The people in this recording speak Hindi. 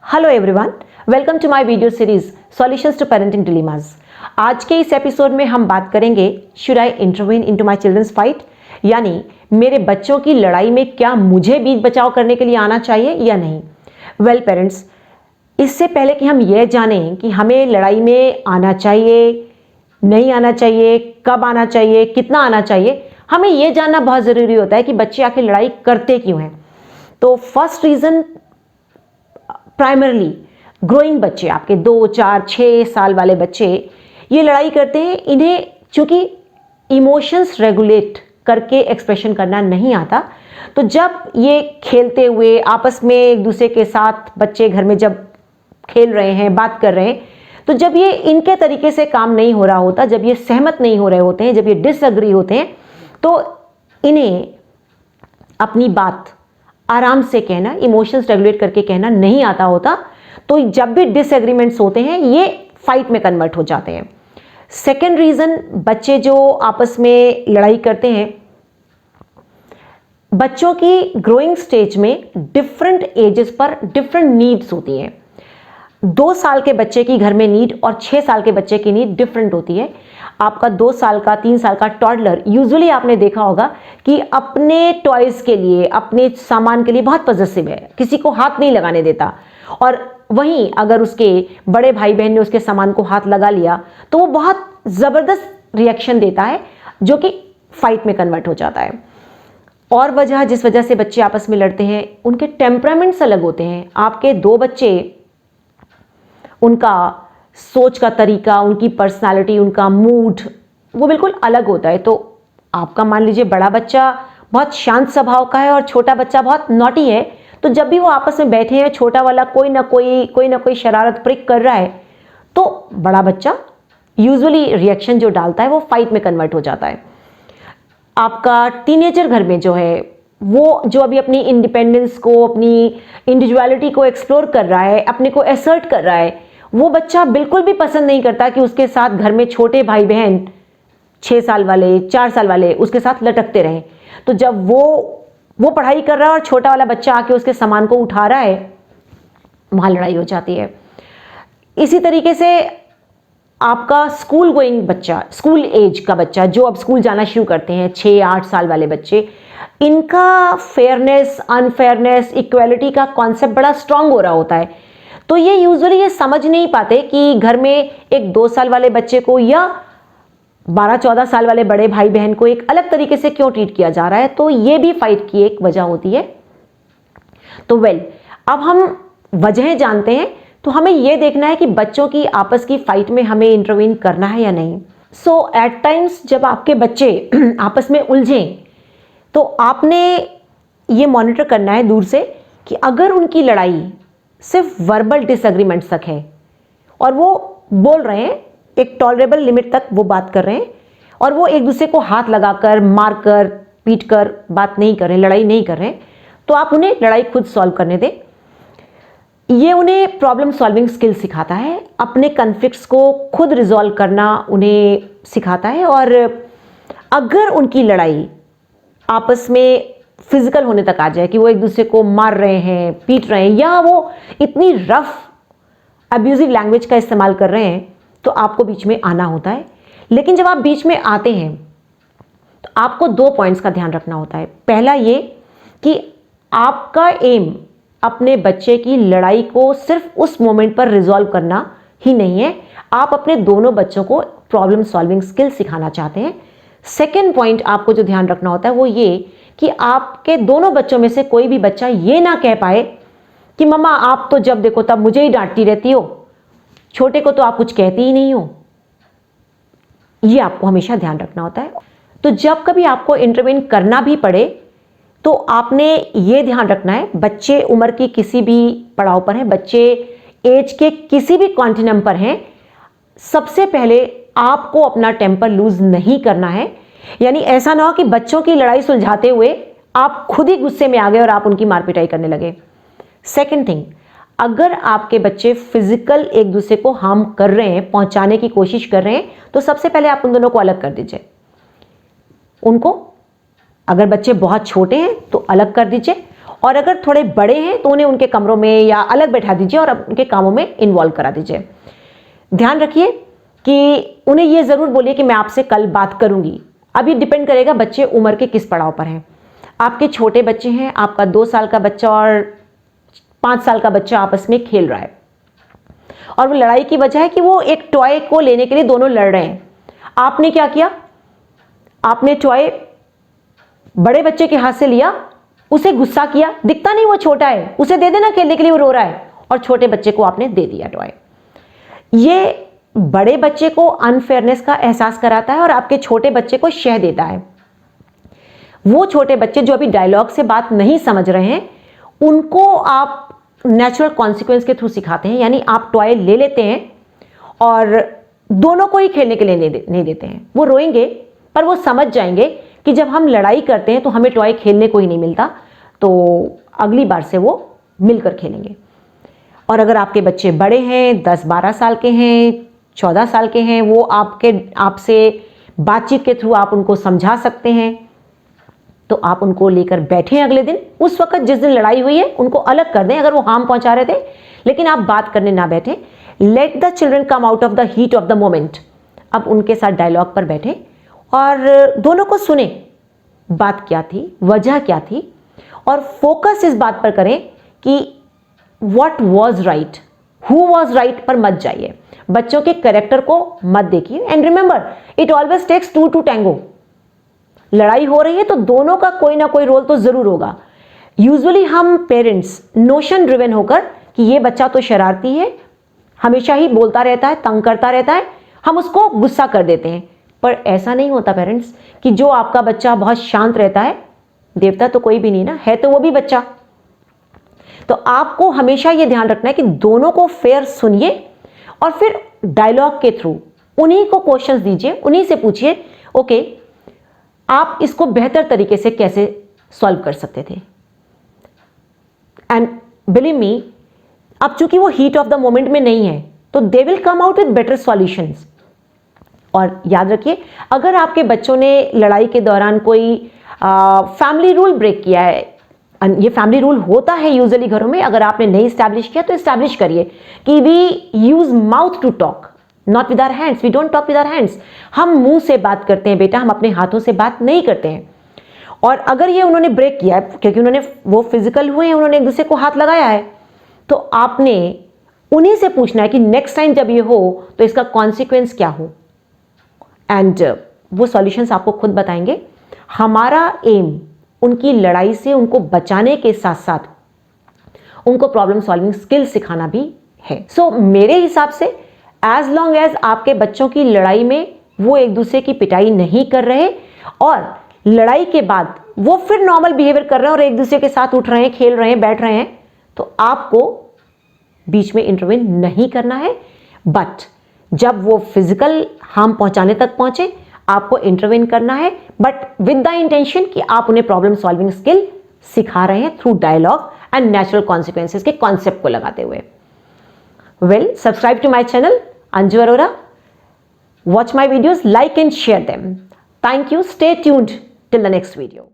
Hello everyone, welcome to my video series solutions to parenting dilemmas. आज के इस एपिसोड में हम बात करेंगे should I intervene into my children's fight, यानी मेरे बच्चों की लड़ाई में क्या मुझे बीच बचाव करने के लिए आना चाहिए या नहीं। वेल पेरेंट्स, इससे पहले कि हम यह जानें कि हमें लड़ाई में आना चाहिए, नहीं आना चाहिए, कब आना चाहिए, कितना आना चाहिए, हमें यह जानना बहुत ज़रूरी होता है कि बच्चे आखिर लड़ाई करते क्यों हैं। तो फर्स्ट रीज़न प्राइमरली ग्रोइंग बच्चे, आपके 2, 4, 6 साल वाले बच्चे ये लड़ाई करते हैं। इन्हें चूंकि इमोशंस रेगुलेट करके एक्सप्रेशन करना नहीं आता, तो जब ये खेलते हुए आपस में एक दूसरे के साथ बच्चे घर में जब खेल रहे हैं, बात कर रहे हैं, तो जब ये इनके तरीके से काम नहीं हो रहा होता, जब ये सहमत नहीं हो रहे होते हैं, जब ये डिसएग्री होते हैं, तो इन्हें अपनी बात आराम से कहना, इमोशंस रेगुलेट करके कहना नहीं आता होता। तो जब भी डिसएग्रीमेंट्स होते हैं ये फाइट में कन्वर्ट हो जाते हैं। सेकेंड रीजन, बच्चे जो आपस में लड़ाई करते हैं, बच्चों की ग्रोइंग स्टेज में डिफरेंट एजेस पर डिफरेंट नीड्स होती हैं। 2 साल के बच्चे की घर में नीड और 6 साल के बच्चे की नीड डिफरेंट होती है। आपका 2 साल का, 3 साल का टॉडलर यूजुअली आपने देखा होगा कि अपने टॉयज के लिए, अपने सामान के लिए बहुत पॉजेसिव है, किसी को हाथ नहीं लगाने देता। और वहीं अगर उसके बड़े भाई बहन ने उसके सामान को हाथ लगा लिया तो वो बहुत ज़बरदस्त रिएक्शन देता है, जो कि फाइट में कन्वर्ट हो जाता है। और वजह जिस वजह से बच्चे आपस में लड़ते हैं, उनके टेम्परामेंट्स अलग होते हैं। आपके 2 बच्चे, उनका सोच का तरीका, उनकी पर्सनालिटी, उनका मूड वो बिल्कुल अलग होता है। तो आपका मान लीजिए बड़ा बच्चा बहुत शांत स्वभाव का है और छोटा बच्चा बहुत नॉटी है, तो जब भी वो आपस में बैठे हैं, छोटा वाला कोई ना कोई शरारत प्रिक कर रहा है, तो बड़ा बच्चा यूजुअली रिएक्शन जो डालता है वो फाइट में कन्वर्ट हो जाता है। आपका टीनेजर घर में जो है, वो जो अभी अपनी इंडिपेंडेंस को, अपनी इंडिविजुअलिटी को एक्सप्लोर कर रहा है, अपने को एसर्ट कर रहा है, वो बच्चा बिल्कुल भी पसंद नहीं करता कि उसके साथ घर में छोटे भाई बहन 6 साल वाले, 4 साल वाले उसके साथ लटकते रहें। तो जब वो पढ़ाई कर रहा है और छोटा वाला बच्चा आके उसके सामान को उठा रहा है, वहां लड़ाई हो जाती है। इसी तरीके से आपका स्कूल गोइंग बच्चा, स्कूल एज का बच्चा जो अब स्कूल जाना शुरू करते हैं, 6-8 साल वाले बच्चे, इनका फेयरनेस, अनफेयरनेस, इक्वालिटी का कॉन्सेप्ट बड़ा स्ट्रांग हो रहा होता है। तो ये यूजुअली ये समझ नहीं पाते कि घर में एक 2 साल वाले बच्चे को या 12-14 साल वाले बड़े भाई बहन को एक अलग तरीके से क्यों ट्रीट किया जा रहा है। तो ये भी फाइट की एक वजह होती है। तो अब हम वजहें जानते हैं, तो हमें यह देखना है कि बच्चों की आपस की फाइट में हमें इंटरवीन करना है या नहीं। सो एट टाइम्स जब आपके बच्चे आपस में उलझें, तो आपने ये मॉनिटर करना है दूर से कि अगर उनकी लड़ाई सिर्फ वर्बल डिसएग्रीमेंट तक है और वो बोल रहे हैं, एक टॉलरेबल लिमिट तक वो बात कर रहे हैं, और वो एक दूसरे को हाथ लगाकर, मारकर, पीटकर बात नहीं कर रहे हैं, लड़ाई नहीं कर रहे हैं, तो आप उन्हें लड़ाई खुद सॉल्व करने दें। ये उन्हें प्रॉब्लम सॉल्विंग स्किल सिखाता है, अपने कॉन्फ्लिक्ट्स को खुद रिजॉल्व करना उन्हें सिखाता है। और अगर उनकी लड़ाई आपस में फिजिकल होने तक आ जाए कि वो एक दूसरे को मार रहे हैं, पीट रहे हैं, या वो इतनी रफ अब्यूजिव लैंग्वेज का इस्तेमाल कर रहे हैं, तो आपको बीच में आना होता है। लेकिन जब आप बीच में आते हैं तो आपको 2 पॉइंट्स का ध्यान रखना होता है। पहला ये कि आपका एम अपने बच्चे की लड़ाई को सिर्फ उस मोमेंट पर रिजॉल्व करना ही नहीं है, आप अपने दोनों बच्चों को प्रॉब्लम सॉल्विंग स्किल सिखाना चाहते हैं। सेकेंड पॉइंट आपको जो ध्यान रखना होता है वो ये कि आपके दोनों बच्चों में से कोई भी बच्चा ये ना कह पाए कि मम्मा आप तो जब देखो तब मुझे ही डांटती रहती हो, छोटे को तो आप कुछ कहती ही नहीं हो। ये आपको हमेशा ध्यान रखना होता है। तो जब कभी आपको इंटरवेन करना भी पड़े, तो आपने ये ध्यान रखना है, बच्चे उम्र की किसी भी पड़ाव पर हैं, बच्चे एज के किसी भी कॉन्टिनम पर हैं, सबसे पहले आपको अपना टेम्पर लूज नहीं करना है। यानी ऐसा ना हो कि बच्चों की लड़ाई सुलझाते हुए आप खुद ही गुस्से में आ गए और आप उनकी मार पिटाई करने लगे। सेकंड थिंग, अगर आपके बच्चे फिजिकल एक दूसरे को हार्म कर रहे हैं, पहुंचाने की कोशिश कर रहे हैं, तो सबसे पहले आप उन दोनों को अलग कर दीजिए। उनको, अगर बच्चे बहुत छोटे हैं तो अलग कर दीजिए, और अगर थोड़े बड़े हैं तो उन्हें उनके कमरों में या अलग बैठा दीजिए और उनके कामों में इन्वॉल्व करा दीजिए। ध्यान रखिए कि उन्हें यह जरूर बोलिए कि मैं आपसे कल बात करूंगी। अब ये डिपेंड करेगा बच्चे उम्र के किस पड़ाव पर हैं। आपके छोटे बच्चे हैं, आपका 2 साल का बच्चा और 5 साल का बच्चा आपस में खेल रहा है और वो लड़ाई की वजह है कि वो एक टॉय को लेने के लिए दोनों लड़ रहे हैं। आपने क्या किया, आपने टॉय बड़े बच्चे के हाथ से लिया, उसे गुस्सा किया, दिखता नहीं वो छोटा है, उसे दे देना खेलने के लिए, वो रो रहा है, और छोटे बच्चे को आपने दे दिया टॉय। ये बड़े बच्चे को अनफेयरनेस का एहसास कराता है और आपके छोटे बच्चे को शह देता है। वो छोटे बच्चे जो अभी डायलॉग से बात नहीं समझ रहे हैं, उनको आप नेचुरल कॉन्सिक्वेंस के थ्रू सिखाते हैं, यानी आप टॉय ले लेते हैं और दोनों को ही खेलने के लिए नहीं देते हैं। वो रोएंगे पर वो समझ जाएंगे कि जब हम लड़ाई करते हैं तो हमें टॉय खेलने को ही नहीं मिलता, तो अगली बार से वो मिलकर खेलेंगे। और अगर आपके बच्चे बड़े हैं, 10-12 साल के हैं, 14 साल के हैं, वो आपसे बातचीत के थ्रू आप उनको समझा सकते हैं, तो आप उनको लेकर बैठें अगले दिन, उस वक्त जिस दिन लड़ाई हुई है उनको अलग कर दें अगर वो हार्म पहुंचा रहे थे, लेकिन आप बात करने ना बैठें। Let the children come out of the heat of the moment. अब उनके साथ डायलॉग पर बैठें और दोनों को सुने, बात क्या थी, वजह क्या थी, और फोकस इस बात पर करें कि what was right, who was right पर मत जाइए, बच्चों के कैरेक्टर को मत देखिए। And remember, it always takes 2 to tango। लड़ाई हो रही है तो दोनों का कोई ना कोई रोल तो जरूर होगा। यूजुअली हम पेरेंट्स नोशन ड्रिवन होकर कि ये बच्चा तो शरारती है, हमेशा ही बोलता रहता है, तंग करता रहता है, हम उसको गुस्सा कर देते हैं। पर ऐसा नहीं होता पेरेंट्स कि जो आपका बच्चा बहुत शांत रहता है, देवता तो कोई भी नहीं ना है, तो वो भी बच्चा। तो आपको हमेशा ये ध्यान रखना है कि दोनों को फेयर सुनिए और फिर डायलॉग के थ्रू उन्हीं को क्वेश्चंस दीजिए, उन्हीं से पूछिए ओके आप इसको बेहतर तरीके से कैसे सॉल्व कर सकते थे। एंड बिलीव मी, अब चूंकि वो हीट ऑफ द मोमेंट में नहीं है तो they will come out with better solutions. और याद रखिए, अगर आपके बच्चों ने लड़ाई के दौरान कोई फैमिली रूल ब्रेक किया है, ये फैमिली रूल होता है यूजुअली घरों में, अगर आपने नहीं स्टैब्लिश किया तो स्टैब्लिश करिए कि we use mouth to talk, not with our hands, we don't talk with our hands. हम मुंह से बात करते हैं बेटा, हम अपने हाथों से बात नहीं करते हैं। और अगर ये उन्होंने ब्रेक किया है क्योंकि उन्होंने वो फिजिकल हुए हैं, उन्होंने एक दूसरे को हाथ लगाया है, तो आपने उन्हीं से पूछना है कि नेक्स्ट टाइम जब ये हो तो इसका कॉन्सिक्वेंस क्या हो, एंड वो सॉल्यूशंस आपको खुद बताएंगे। हमारा एम उनकी लड़ाई से उनको बचाने के साथ साथ उनको प्रॉब्लम सॉल्विंग स्किल सिखाना भी है। सो मेरे हिसाब से एज लॉन्ग एज आपके बच्चों की लड़ाई में वो एक दूसरे की पिटाई नहीं कर रहे और लड़ाई के बाद वो फिर नॉर्मल बिहेवियर कर रहे हैं और एक दूसरे के साथ उठ रहे हैं, खेल रहे हैं, बैठ रहे हैं, तो आपको बीच में इंटरवेन नहीं करना है। बट जब वो फिजिकल हार्म पहुंचाने तक पहुंचे, आपको इंटरवेन करना है, बट विद द इंटेंशन कि आप उन्हें प्रॉब्लम सॉल्विंग स्किल सिखा रहे हैं through dialogue and natural consequences के कॉन्सेप्ट को लगाते हुए। Well, subscribe to my channel, Anju Arora. Watch my videos, like and share them. Thank you. Stay tuned till the next video.